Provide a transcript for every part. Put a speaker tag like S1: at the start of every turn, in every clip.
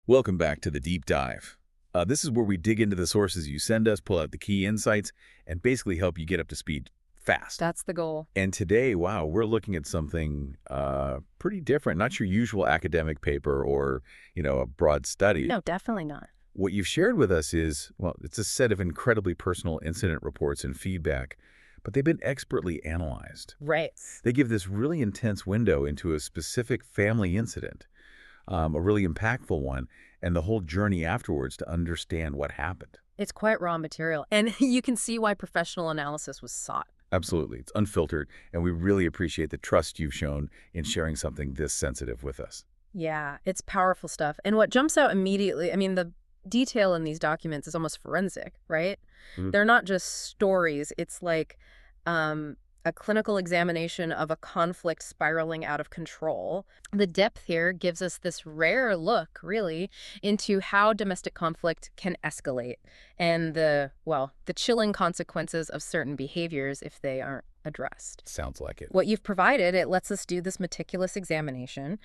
S1: Welcome back to the Deep Dive. This is where we dig into the sources you send us, pull out the key insights, and basically help you get up to speed fast.
S2: That's the goal.
S1: And today, wow, we're looking at something pretty different. Not your usual academic paper or, a broad study.
S2: No, definitely not.
S1: What you've shared with us is, well, it's a set of incredibly personal incident reports and feedback, but they've been expertly analyzed.
S2: Right.
S1: They give this really intense window into a specific family incident, a really impactful one, and the whole journey afterwards to understand what happened.
S2: It's quite raw material, and you can see why professional analysis was sought.
S1: Absolutely. It's unfiltered, and we really appreciate the trust you've shown in sharing something this sensitive with us.
S2: Yeah, it's powerful stuff. And what jumps out immediately, the detail in these documents is almost forensic, right?
S1: Mhm.
S2: They're not just stories. It's like a clinical examination of a conflict spiraling out of control. The depth here gives us this rare look, really, into how domestic conflict can escalate and the chilling consequences of certain behaviors if they aren't addressed.
S1: Sounds like it.
S2: What you've provided, it lets us do this meticulous examination,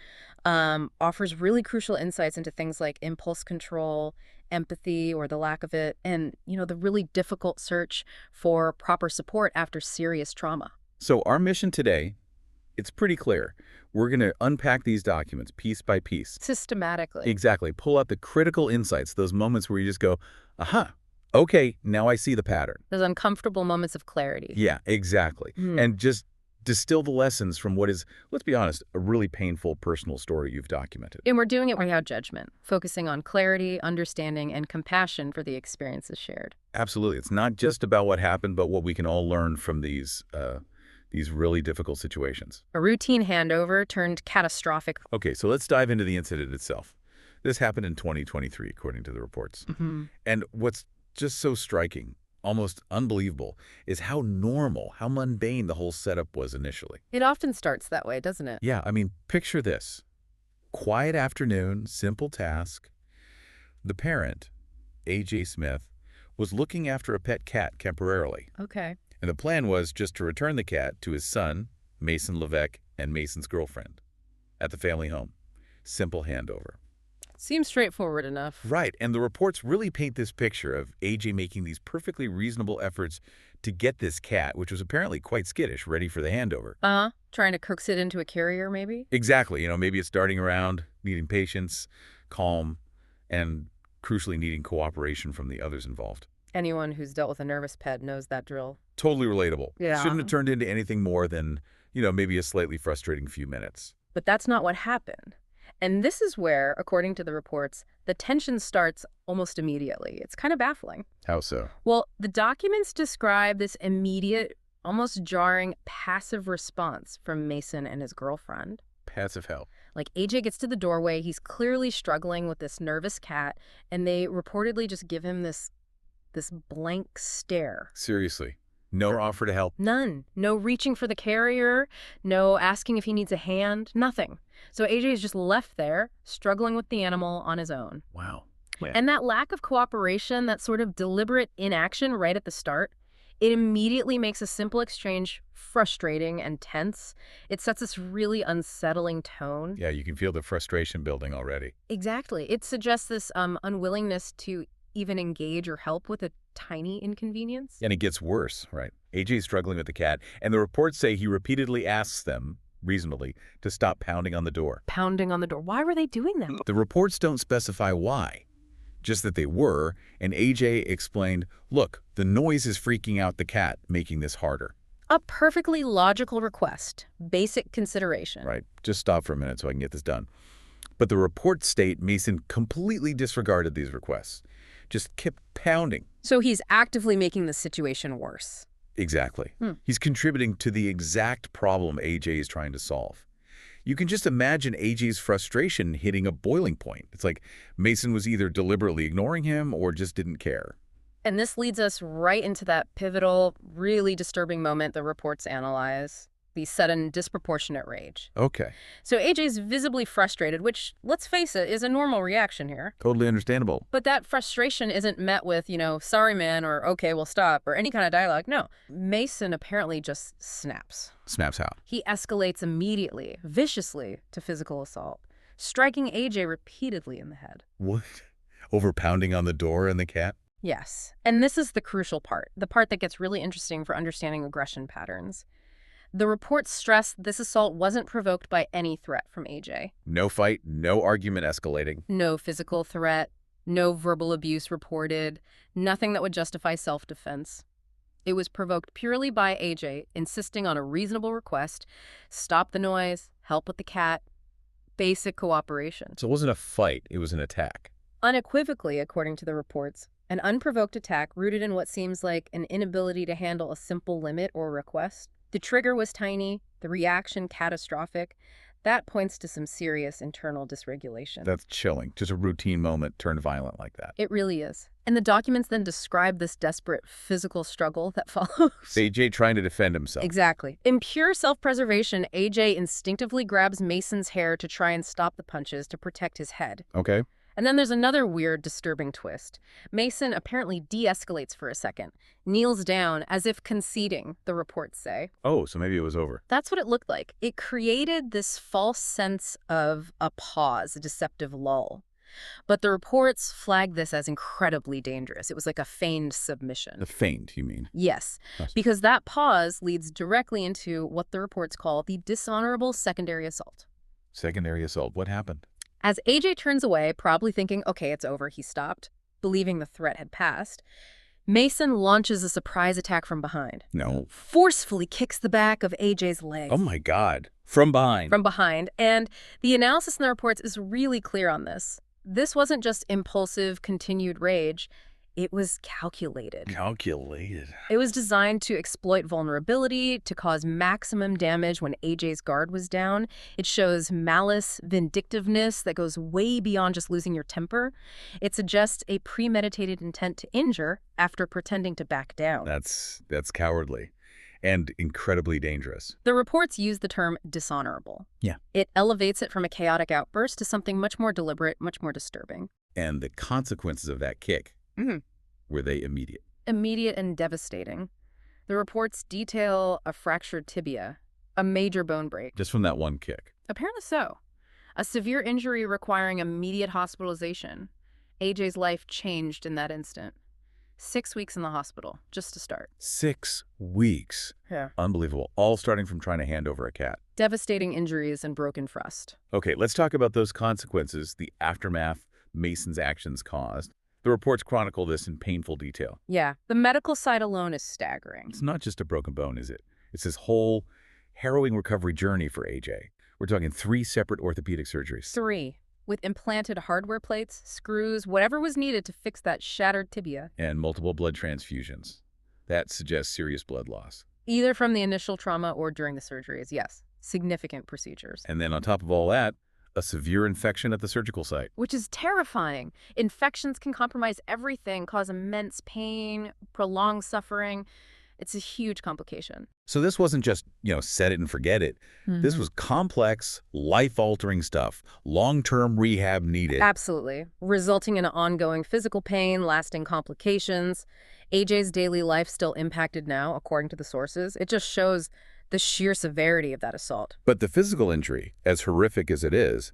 S2: offers really crucial insights into things like impulse control, empathy or the lack of it, and, the really difficult search for proper support after serious trauma.
S1: So our mission today, it's pretty clear. We're going to unpack these documents piece by piece.
S2: Systematically.
S1: Exactly. Pull out the critical insights, those moments where you just go, aha, okay, now I see the pattern.
S2: Those uncomfortable moments of clarity.
S1: Yeah, exactly. And just distill the lessons from what is, let's be honest, a really painful personal story you've documented.
S2: And we're doing it without judgment, focusing on clarity, understanding, and compassion for the experiences shared.
S1: Absolutely. It's not just about what happened, but what we can all learn from these really difficult situations.
S2: A routine handover turned catastrophic.
S1: Okay, so let's dive into the incident itself. This happened in 2023, according to the reports. And what's just so striking, almost unbelievable, is how normal, how mundane the whole setup was initially.
S2: It often starts that way, doesn't it?
S1: Yeah, picture this. Quiet afternoon, simple task. The parent, A.J. Smith, was looking after a pet cat temporarily.
S2: Okay.
S1: And the plan was just to return the cat to his son, Mason Levesque, and Mason's girlfriend at the family home. Simple handover.
S2: Seems straightforward enough.
S1: Right, and the reports really paint this picture of AJ making these perfectly reasonable efforts to get this cat, which was apparently quite skittish, ready for the handover.
S2: Trying to coax it into a carrier, maybe?
S1: Exactly. Maybe it's darting around, needing patience, calm, and crucially needing cooperation from the others involved.
S2: Anyone who's dealt with a nervous pet knows that drill.
S1: Totally relatable.
S2: Yeah.
S1: Shouldn't have turned into anything more than, maybe a slightly frustrating few minutes.
S2: But that's not what happened. And this is where, according to the reports, the tension starts almost immediately. It's kind of baffling.
S1: How so?
S2: Well, the documents describe this immediate, almost jarring, passive response from Mason and his girlfriend.
S1: Passive help.
S2: Like, AJ gets to the doorway, he's clearly struggling with this nervous cat, and they reportedly just give him this blank stare.
S1: Seriously. No offer to help?
S2: None. No reaching for the carrier, no asking if he needs a hand, nothing. So AJ is just left there, struggling with the animal on his own.
S1: Wow.
S2: And that lack of cooperation, that sort of deliberate inaction right at the start, it immediately makes a simple exchange frustrating and tense. It sets this really unsettling tone.
S1: Yeah, you can feel the frustration building already.
S2: Exactly. It suggests this unwillingness to even engage or help with a tiny inconvenience.
S1: And it gets worse, right? AJ's struggling with the cat, and the reports say he repeatedly asks them, reasonably, to stop pounding on the door.
S2: Pounding on the door. Why were they doing that?
S1: The reports don't specify why, just that they were, and AJ explained, look, the noise is freaking out the cat, making this harder.
S2: A perfectly logical request. Basic consideration.
S1: Right. Just stop for a minute so I can get this done. But the reports state Mason completely disregarded these requests. Just kept pounding.
S2: So he's actively making the situation worse.
S1: Exactly. He's contributing to the exact problem AJ is trying to solve. You can just imagine AJ's frustration hitting a boiling point. It's like Mason was either deliberately ignoring him or just didn't care.
S2: And this leads us right into that pivotal, really disturbing moment the reports analyze. The sudden, disproportionate rage.
S1: Okay.
S2: So AJ's visibly frustrated, which, let's face it, is a normal reaction here.
S1: Totally understandable.
S2: But that frustration isn't met with, sorry, man, or okay, we'll stop, or any kind of dialogue. No. Mason apparently just snaps.
S1: Snaps how?
S2: He escalates immediately, viciously, to physical assault. striking AJ repeatedly in the head.
S1: What? Over pounding on the door and the cat?
S2: Yes, and this is the crucial part, the part that gets really interesting for understanding aggression patterns. The reports stress this assault wasn't provoked by any threat from AJ.
S1: No fight, no argument escalating.
S2: No physical threat, no verbal abuse reported, nothing that would justify self-defense. It was provoked purely by AJ insisting on a reasonable request, stop the noise, help with the cat, basic cooperation.
S1: So it wasn't a fight, it was an attack.
S2: Unequivocally, according to the reports, an unprovoked attack rooted in what seems like an inability to handle a simple limit or request. The trigger was tiny, the reaction catastrophic. That points to some serious internal dysregulation.
S1: That's chilling. Just a routine moment turned violent like that.
S2: It really is. And the documents then describe this desperate physical struggle that follows.
S1: AJ trying to defend himself.
S2: Exactly. In pure self-preservation, AJ instinctively grabs Mason's hair to try and stop the punches to protect his head.
S1: Okay.
S2: And then there's another weird, disturbing twist. Mason apparently de-escalates for a second, kneels down as if conceding, the reports say.
S1: Oh, so maybe it was over.
S2: That's what it looked like. It created this false sense of a pause, a deceptive lull. But the reports flagged this as incredibly dangerous. It was like a feigned submission.
S1: The feint, you mean?
S2: Yes,
S1: Yes.
S2: because that pause leads directly into what the reports call the dishonorable secondary assault.
S1: Secondary assault. What happened?
S2: As AJ turns away, probably thinking, okay, it's over, he stopped, believing the threat had passed, Mason launches a surprise attack from behind.
S1: No.
S2: Forcefully kicks the back of AJ's leg.
S1: Oh my God. From behind.
S2: From behind. And the analysis in the reports is really clear on this. This wasn't just impulsive, continued rage. It was calculated.
S1: Calculated.
S2: It was designed to exploit vulnerability, to cause maximum damage when AJ's guard was down. It shows malice, vindictiveness that goes way beyond just losing your temper. It suggests a premeditated intent to injure after pretending to back down.
S1: That's cowardly and incredibly dangerous.
S2: The reports use the term dishonorable.
S1: Yeah.
S2: It elevates it from a chaotic outburst to something much more deliberate, much more disturbing.
S1: And the consequences of that kick, were they immediate?
S2: Immediate and devastating. The reports detail a fractured tibia, a major bone break.
S1: Just from that one kick.
S2: Apparently so. A severe injury requiring immediate hospitalization. AJ's life changed in that instant. 6 weeks in the hospital, just to start.
S1: 6 weeks.
S2: Yeah.
S1: Unbelievable. All starting from trying to hand over a cat.
S2: Devastating injuries and broken trust.
S1: Okay, let's talk about those consequences, the aftermath Mason's actions caused. The reports chronicle this in painful detail.
S2: Yeah, the medical side alone is staggering.
S1: It's not just a broken bone, is it? It's this whole harrowing recovery journey for AJ. We're talking 3 separate orthopedic surgeries.
S2: 3, with implanted hardware plates, screws, whatever was needed to fix that shattered tibia.
S1: And multiple blood transfusions. That suggests serious blood loss.
S2: Either from the initial trauma or during the surgeries, yes. Significant procedures.
S1: And then on top of all that, a severe infection at the surgical site.
S2: Which is terrifying. Infections can compromise everything, cause immense pain, prolonged suffering. It's a huge complication.
S1: So this wasn't just, set it and forget it. This was complex, life-altering stuff. Long-term rehab needed.
S2: Absolutely. Resulting in ongoing physical pain, lasting complications. AJ's daily life still impacted now, according to the sources. It just shows the sheer severity of that assault.
S1: But the physical injury, as horrific as it is,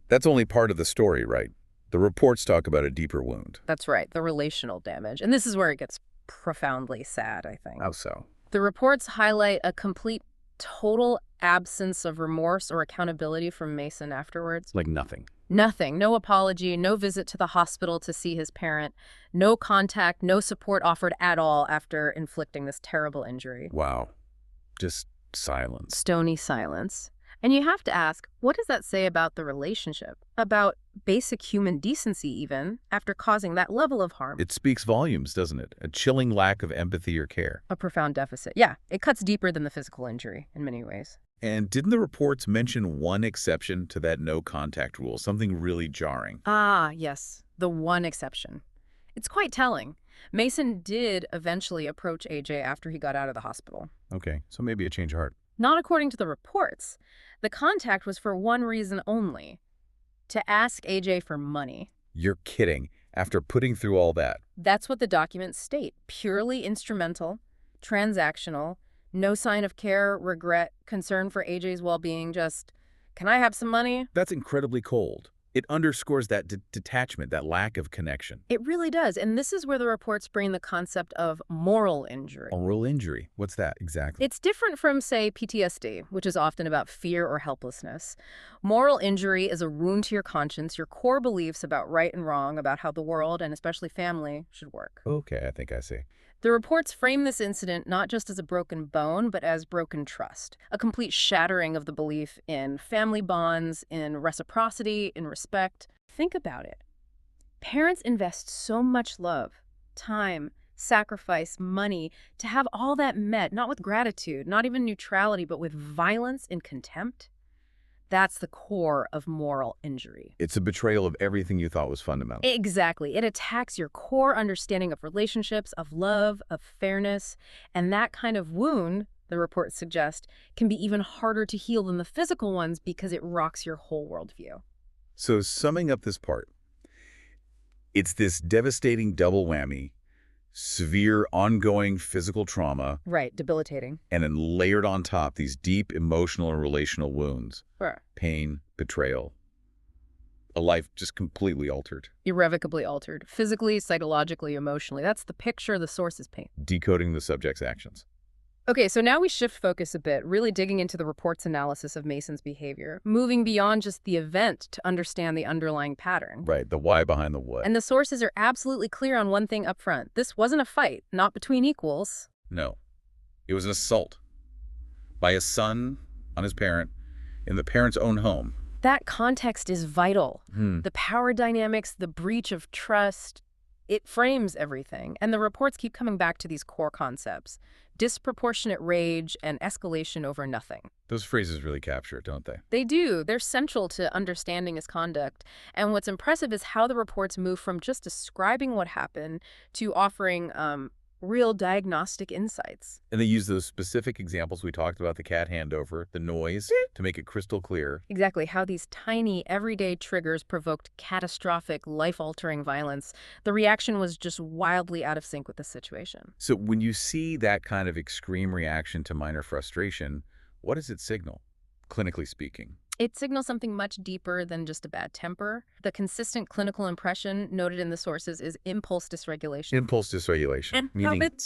S1: that's only part of the story, right? The reports talk about a deeper wound.
S2: That's right, the relational damage. And this is where it gets profoundly sad, I think.
S1: How so?
S2: The reports highlight a complete, total absence of remorse or accountability from Mason afterwards.
S1: Like nothing.
S2: Nothing. No apology, no visit to the hospital to see his parent, no contact, no support offered at all after inflicting this terrible injury.
S1: Wow. Just silence.
S2: Stony silence. And you have to ask, what does that say about the relationship? About basic human decency, even, after causing that level of harm?
S1: It speaks volumes, doesn't it? A chilling lack of empathy or care.
S2: A profound deficit. Yeah, it cuts deeper than the physical injury in many ways.
S1: And didn't the reports mention one exception to that no-contact rule, something really jarring?
S2: Ah, yes, the one exception. It's quite telling. Mason did eventually approach AJ after he got out of the hospital.
S1: Okay, so maybe a change of heart.
S2: Not according to the reports. The contact was for one reason only, to ask AJ for money.
S1: You're kidding. After putting through all that.
S2: That's what the documents state. Purely instrumental, transactional, no sign of care, regret, concern for AJ's well-being, just can I have some money?
S1: That's incredibly cold. It underscores that detachment, that lack of connection.
S2: It really does. And this is where the reports bring the concept of moral injury.
S1: Oral injury. What's that exactly?
S2: It's different from, say, PTSD, which is often about fear or helplessness. Moral injury is a wound to your conscience, your core beliefs about right and wrong, about how the world, and especially family, should work.
S1: Okay, I think I see.
S2: The reports frame this incident not just as a broken bone, but as broken trust, a complete shattering of the belief in family bonds, in reciprocity, in respect. Think about it. Parents invest so much love, time, sacrifice, money to have all that met, not with gratitude, not even neutrality, but with violence and contempt. That's the core of moral injury.
S1: It's a betrayal of everything you thought was fundamental.
S2: Exactly. It attacks your core understanding of relationships, of love, of fairness. And that kind of wound, the reports suggest, can be even harder to heal than the physical ones because it rocks your whole worldview.
S1: So summing up this part, it's this devastating double whammy, severe ongoing physical trauma,
S2: Right, debilitating.
S1: and then layered on top these deep emotional and relational wounds.
S2: Sure.
S1: Pain, betrayal, a life just completely altered.
S2: Irrevocably altered, physically, psychologically, emotionally. That's the picture the sources paint.
S1: Decoding the subject's actions.
S2: Okay, so now we shift focus a bit, really digging into the report's analysis of Mason's behavior, moving beyond just the event to understand the underlying pattern.
S1: Right, the why behind the what.
S2: And the sources are absolutely clear on one thing up front. This wasn't a fight, not between equals.
S1: No, it was an assault by a son on his parent in the parent's own home.
S2: That context is vital. The power dynamics, the breach of trust, it frames everything. And the reports keep coming back to these core concepts: disproportionate rage and escalation over nothing.
S1: Those phrases really capture it, don't they?
S2: They do. They're central to understanding his conduct. And what's impressive is how the reports move from just describing what happened to offering real diagnostic insights.
S1: And they use those specific examples we talked about, the cat handover, the noise, to make it crystal clear.
S2: Exactly, how these tiny, everyday triggers provoked catastrophic, life-altering violence. The reaction was just wildly out of sync with the situation.
S1: So when you see that kind of extreme reaction to minor frustration, what does it signal, clinically speaking?
S2: It signals something much deeper than just a bad temper. The consistent clinical impression noted in the sources is impulse dysregulation.
S1: Impulse dysregulation.
S2: And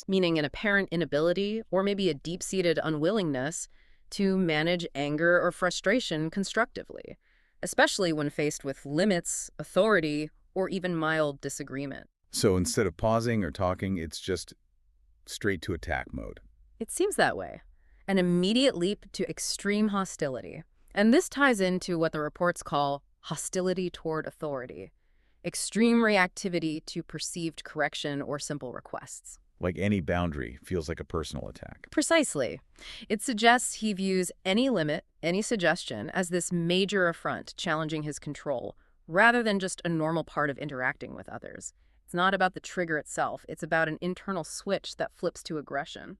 S2: meaning an apparent inability or maybe a deep-seated unwillingness to manage anger or frustration constructively, especially when faced with limits, authority, or even mild disagreement.
S1: So instead of pausing or talking, it's just straight to attack mode.
S2: It seems that way. An immediate leap to extreme hostility. And this ties into what the reports call hostility toward authority, extreme reactivity to perceived correction or simple requests.
S1: Like any boundary feels like a personal attack.
S2: Precisely. It suggests he views any limit, any suggestion, as this major affront challenging his control, rather than just a normal part of interacting with others. It's not about the trigger itself. It's about an internal switch that flips to aggression.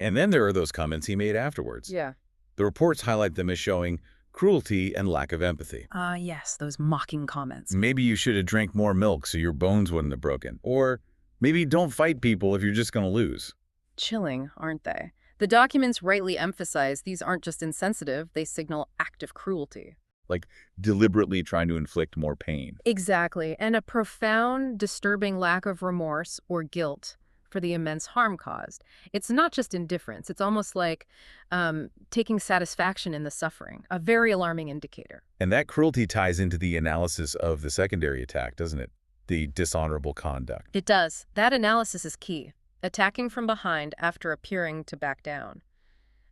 S1: And then there are those comments he made afterwards.
S2: Yeah.
S1: The reports highlight them as showing cruelty and lack of empathy.
S2: Yes, those mocking comments.
S1: Maybe you should have drank more milk so your bones wouldn't have broken. Or maybe don't fight people if you're just going to lose.
S2: Chilling, aren't they? The documents rightly emphasize these aren't just insensitive, they signal active cruelty.
S1: Like deliberately trying to inflict more pain.
S2: Exactly, and a profound, disturbing lack of remorse or guilt for the immense harm caused. It's not just indifference, it's almost like taking satisfaction in the suffering, a very alarming indicator.
S1: And that cruelty ties into the analysis of the secondary attack, doesn't it? The dishonorable conduct.
S2: It does. That analysis is key, attacking from behind after appearing to back down.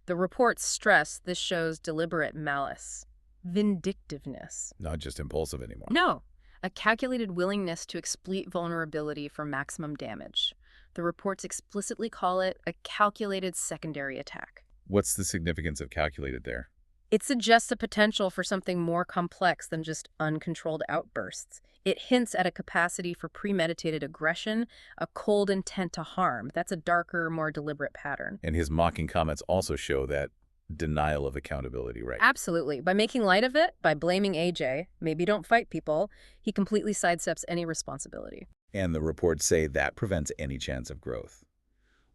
S2: The reports stress this shows deliberate malice, vindictiveness.
S1: Not just impulsive anymore.
S2: No, a calculated willingness to exploit vulnerability for maximum damage. The reports explicitly call it a calculated secondary attack.
S1: What's the significance of calculated there?
S2: It suggests a potential for something more complex than just uncontrolled outbursts. It hints at a capacity for premeditated aggression, a cold intent to harm. That's a darker, more deliberate pattern.
S1: And his mocking comments also show that denial of accountability, right?
S2: Absolutely. By making light of it, by blaming AJ, maybe don't fight people, he completely sidesteps any responsibility.
S1: And the reports say that prevents any chance of growth.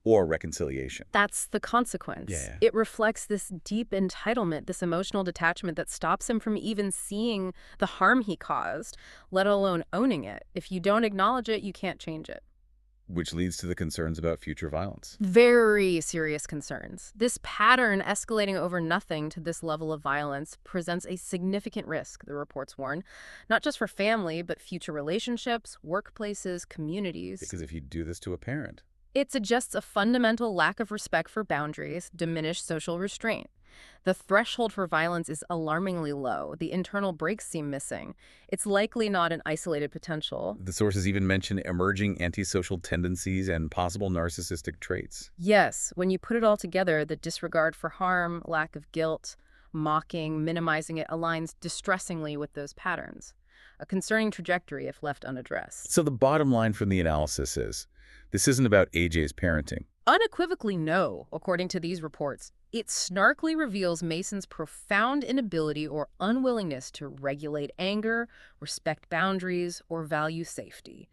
S1: or reconciliation.
S2: That's the consequence.
S1: Yeah.
S2: It reflects this deep entitlement, this emotional detachment that stops him from even seeing the harm he caused, let alone owning it. If you don't acknowledge it, you can't change it.
S1: Which leads to the concerns about future violence.
S2: Very serious concerns. This pattern escalating over nothing to this level of violence presents a significant risk, the reports warn, not just for family, but future relationships, workplaces, communities.
S1: Because if you do this to a parent,
S2: It suggests a fundamental lack of respect for boundaries, diminished social restraint. The threshold for violence is alarmingly low. The internal brakes seem missing. It's likely not an isolated potential.
S1: the sources even mention emerging antisocial tendencies and possible narcissistic traits.
S2: Yes, when you put it all together, the disregard for harm, lack of guilt, mocking, minimizing it aligns distressingly with those patterns. A concerning trajectory if left unaddressed.
S1: So the bottom line from the analysis is, this isn't about AJ's parenting.
S2: Unequivocally no, according to these reports. It snarkily reveals Mason's profound inability or unwillingness to regulate anger, respect boundaries, or value safety.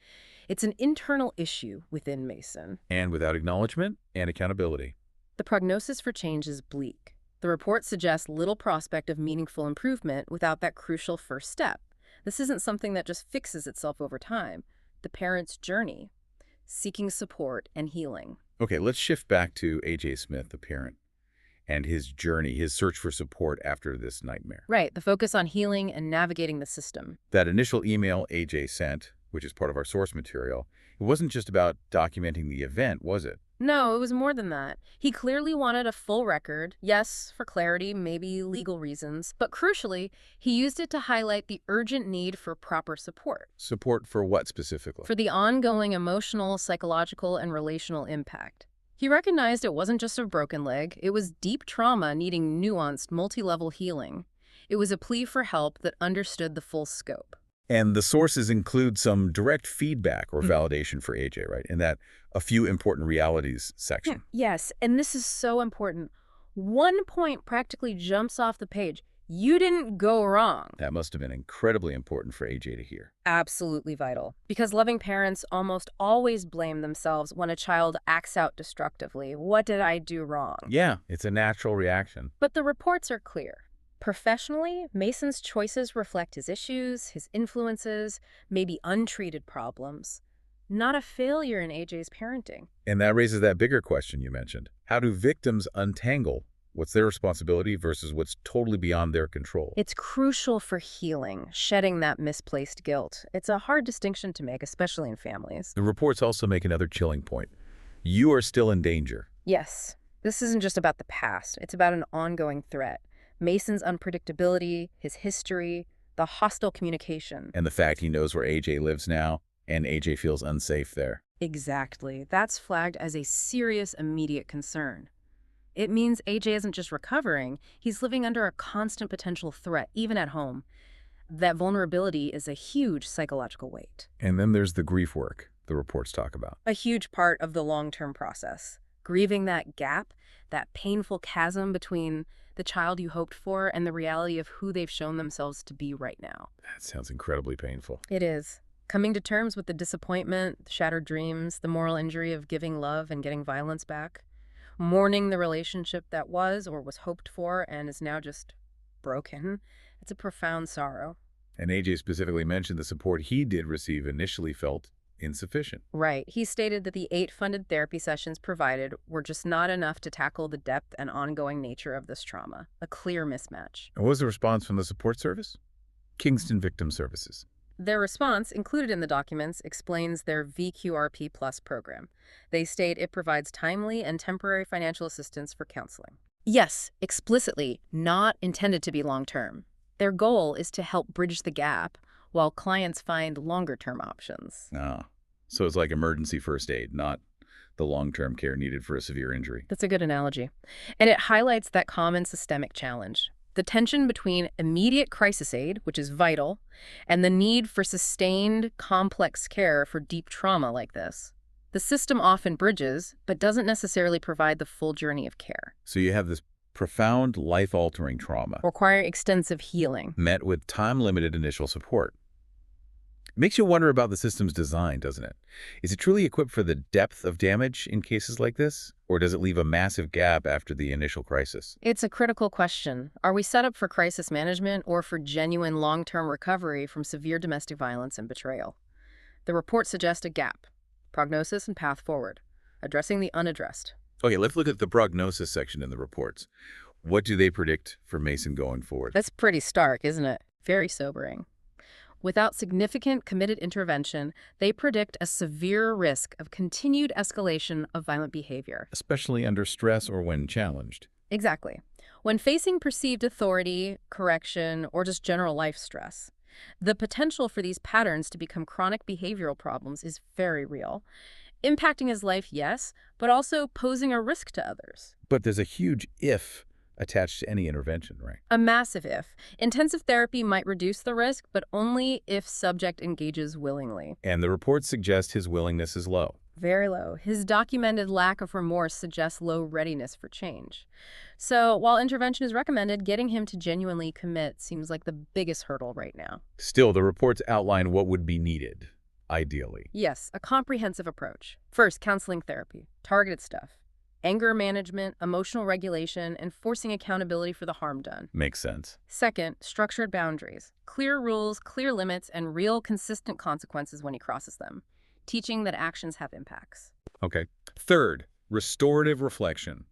S2: It's an internal issue within Mason.
S1: And without acknowledgement and accountability.
S2: The prognosis for change is bleak. The report suggests little prospect of meaningful improvement without that crucial first step. This isn't something that just fixes itself over time. The parent's journey, seeking support and healing.
S1: Okay, let's shift back to AJ Smith, the parent, and his journey, his search for support after this nightmare.
S2: Right, the focus on healing and navigating the system.
S1: That initial email AJ sent, which is part of our source material, it wasn't just about documenting the event, was it?
S2: No, it was more than that. He clearly wanted a full record, yes, for clarity, maybe legal reasons, but crucially, he used it to highlight the urgent need for proper support,
S1: Support for what specifically?
S2: for the ongoing emotional, psychological, and relational impact. He recognized it wasn't just a broken leg, it was deep trauma needing nuanced, multi-level healing. It was a plea for help that understood the full scope.
S1: And the sources include some direct feedback or validation for AJ, right? In that a few important realities section.
S2: Yes, and this is so important. One point practically jumps off the page. You didn't go wrong.
S1: That must have been incredibly important for AJ to hear.
S2: Absolutely vital. Because loving parents almost always blame themselves when a child acts out destructively. What did I do wrong?
S1: Yeah, it's a natural reaction.
S2: But the reports are clear. Professionally, Mason's choices reflect his issues, his influences, maybe untreated problems. Not a failure in AJ's parenting.
S1: And that raises that bigger question you mentioned. How do victims untangle what's their responsibility versus what's totally beyond their control?
S2: It's crucial for healing, shedding that misplaced guilt. It's a hard distinction to make, especially in families.
S1: The reports also make another chilling point. You are still in danger.
S2: Yes, this isn't just about the past. It's about an ongoing threat. Mason's unpredictability, his history, the hostile communication.
S1: And the fact he knows where AJ lives now, and AJ feels unsafe there.
S2: Exactly. That's flagged as a serious, immediate concern. It means AJ isn't just recovering, he's living under a constant potential threat, even at home. That vulnerability is a huge psychological weight.
S1: And then there's the grief work the reports talk about.
S2: A huge part of the long-term process. Grieving that gap, that painful chasm between the child you hoped for and the reality of who they've shown themselves to be right now.
S1: That sounds incredibly painful.
S2: It is. Coming to terms with the disappointment, the shattered dreams, the moral injury of giving love and getting violence back. Mourning the relationship that was or was hoped for and is now just broken. It's a profound sorrow.
S1: And AJ specifically mentioned the support he did receive initially felt insufficient.
S2: Right. He stated that the 8 funded therapy sessions provided were just not enough to tackle the depth and ongoing nature of this trauma. A clear mismatch.
S1: And what was the response from the support service? Kingston Victim Services.
S2: Their response, included in the documents, explains their VQRP Plus program. They state it provides timely and temporary financial assistance for counseling. Yes, explicitly, not intended to be long-term. Their goal is to help bridge the gap while clients find longer-term options.
S1: Ah, so it's like emergency first aid, not the long-term care needed for a severe injury.
S2: That's a good analogy. And it highlights that common systemic challenge. The tension between immediate crisis aid, which is vital, and the need for sustained, complex care for deep trauma like this. The system often bridges, but doesn't necessarily provide the full journey of care.
S1: So you have this profound, life-altering trauma
S2: Require extensive healing.
S1: met with time-limited initial support. Makes you wonder about the system's design, doesn't it? Is it truly equipped for the depth of damage in cases like this? Or does it leave a massive gap after the initial crisis?
S2: It's a critical question. Are we set up for crisis management or for genuine long-term recovery from severe domestic violence and betrayal? The report suggests a gap: prognosis and path forward, addressing the unaddressed.
S1: Okay, let's look at the prognosis section in the reports. What do they predict for Mason going forward?
S2: That's pretty stark, isn't it? Very sobering. Without significant committed intervention, they predict a severe risk of continued escalation of violent behavior.
S1: Especially under stress or when challenged.
S2: Exactly. When facing perceived authority, correction, or just general life stress, the potential for these patterns to become chronic behavioral problems is very real. Impacting his life, yes, but also posing a risk to others.
S1: But there's a huge if attached to any intervention, right?
S2: A massive if. Intensive therapy might reduce the risk, but only if subject engages willingly.
S1: And the reports suggest his willingness is low.
S2: Very low. His documented lack of remorse suggests low readiness for change. So while intervention is recommended, getting him to genuinely commit seems like the biggest hurdle right now.
S1: Still, the reports outline what would be needed, ideally.
S2: Yes, a comprehensive approach. First, counseling therapy, targeted stuff, anger management, emotional regulation, and forcing accountability for the harm done.
S1: Makes sense.
S2: Second, structured boundaries, clear rules, clear limits, and real consistent consequences when he crosses them, teaching that actions have impacts.
S1: Okay. Third, restorative reflection.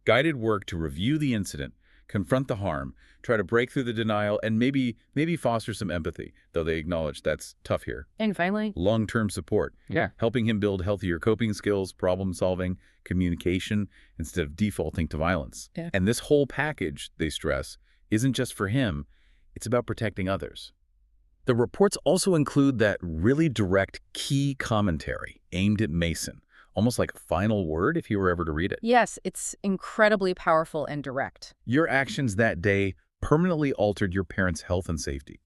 S1: Guided work to review the incident, confront the harm, try to break through the denial, and maybe foster some empathy, though they acknowledge that's tough here.
S2: And finally,
S1: Long-term support.
S3: Yeah.
S1: Helping him build healthier coping skills, problem-solving, communication, instead of defaulting to violence.
S2: Yeah.
S1: And this whole package, they stress, isn't just for him, it's about protecting others. The reports also include that really direct key commentary aimed at Mason, almost like a final word if you were ever to read it.
S2: yes, it's incredibly powerful and direct.
S1: Your actions that day permanently altered your parents' health and safety.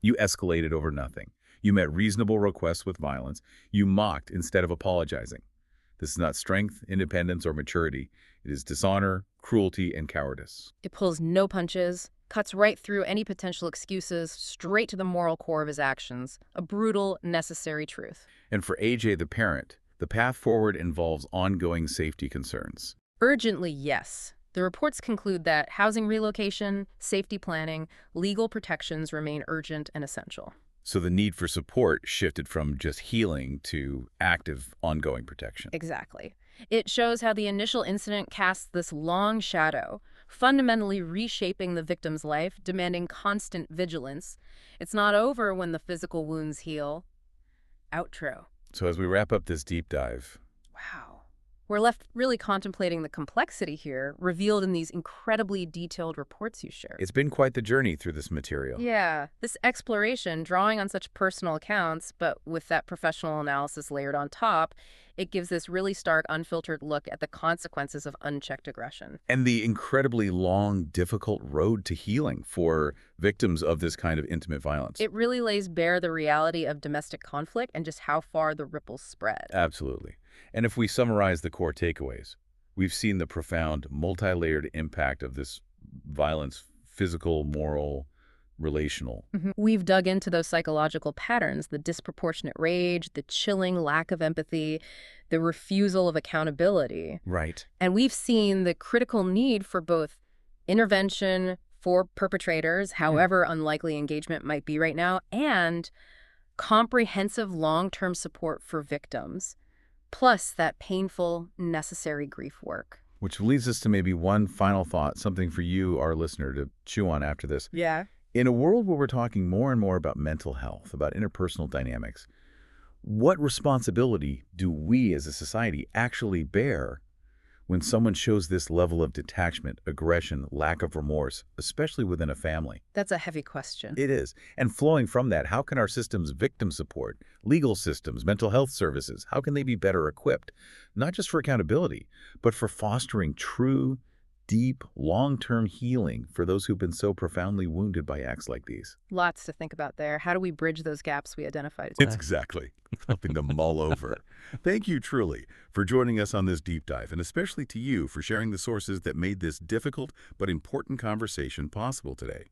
S1: You escalated over nothing. You met reasonable requests with violence. You mocked instead of apologizing. This is not strength, independence, or maturity. It is dishonor, cruelty, and cowardice.
S2: It pulls no punches, cuts right through any potential excuses, straight to the moral core of his actions. A brutal, necessary truth.
S1: And for AJ, the parent, the path forward involves ongoing safety concerns.
S2: Urgently, yes. The reports conclude that housing relocation, safety planning, legal protections remain urgent and essential.
S1: So the need for support shifted from just healing to active, ongoing protection.
S2: Exactly. It shows how the initial incident casts this long shadow, fundamentally reshaping the victim's life, demanding constant vigilance. It's not over when the physical wounds heal. Outro.
S1: So as we wrap up this deep dive,
S2: Wow. We're left really contemplating the complexity here, revealed in these incredibly detailed reports you shared.
S1: it's been quite the journey through this material.
S2: Yeah, this exploration, drawing on such personal accounts, but with that professional analysis layered on top, it gives this really stark, unfiltered look at the consequences of unchecked aggression.
S1: And the incredibly long, difficult road to healing for victims of this kind of intimate violence.
S2: It really lays bare the reality of domestic conflict and just how far the ripples spread.
S1: Absolutely. And if we summarize the core takeaways, we've seen the profound, multi-layered impact of this violence, physical, moral, relational.
S2: We've dug into those psychological patterns, the disproportionate rage, the chilling lack of empathy, the refusal of accountability.
S1: Right.
S2: And we've seen the critical need for both intervention for perpetrators, however unlikely engagement might be right now, and comprehensive long-term support for victims, plus that painful, necessary grief work.
S1: Which leads us to maybe one final thought, something for you, our listener, to chew on after this.
S2: Yeah.
S1: In a world where we're talking more and more about mental health, about interpersonal dynamics, what responsibility do we as a society actually bear when someone shows this level of detachment, aggression, lack of remorse, especially within a family?
S2: That's a heavy question.
S1: It is. And flowing from that, how can our systems, victim support, legal systems, mental health services, how can they be better equipped, not just for accountability, but for fostering true, deep, long-term healing for those who've been so profoundly wounded by acts like these?
S2: Lots to think about there. How do we bridge those gaps we identified?
S1: It's exactly something to mull over. Thank you truly for joining us on this deep dive, and especially to you for sharing the sources that made this difficult but important conversation possible today.